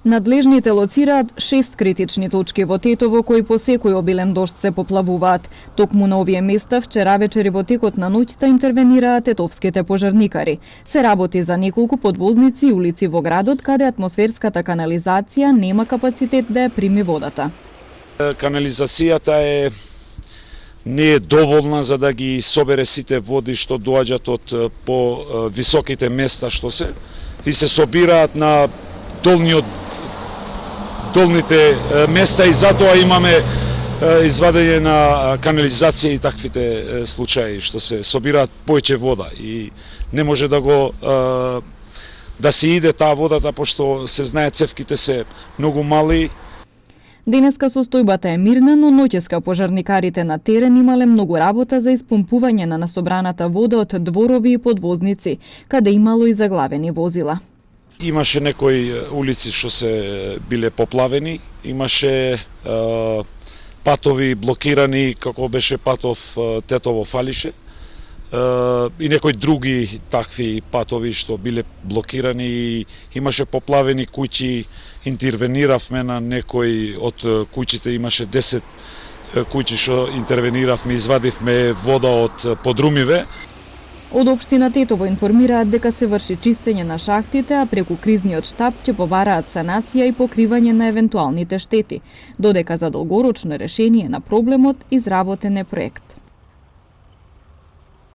Надлежните лоцираат 6 критични точки во Тетово кои по секој обилен дожд се поплавуваат. Токму на овие места вчера вечер и во текот на ноќта интервенираат тетовските пожарникари. Се работи за неколку подвозници и улици во градот каде атмосферската канализација нема капацитет да ја прими водата. Канализацијата не е доволна за да ги собере сите води што доаѓаат од по високите места што се и се собираат на долните места и затоа имаме извадење на канализација и таквите случаи што се собираат повеќе вода и не може да се иде таа водата пошто се знае цевките се многу мали. Денеска состојбата е мирна, но ноќеска пожарникарите на терен имале многу работа за испомпување на насобраната вода од дворови и подвозници, каде имало и заглавени возила. Имаше некои улици што се биле поплавени, имаше патови блокирани, како беше патов Тетово-Фалише, и некои други такви патови што биле блокирани и имаше поплавени куќи. Интервениравме на некои од куќите, имаше 10 куќи што интервениравме, извадивме вода од подрумиве. Од општина Тетово информираат дека се врши чистење на шахтите, а преку кризниот штаб ќе побараат санација и покривање на евентуалните штети, додека за долгорочно решение на проблемот изработен е проект.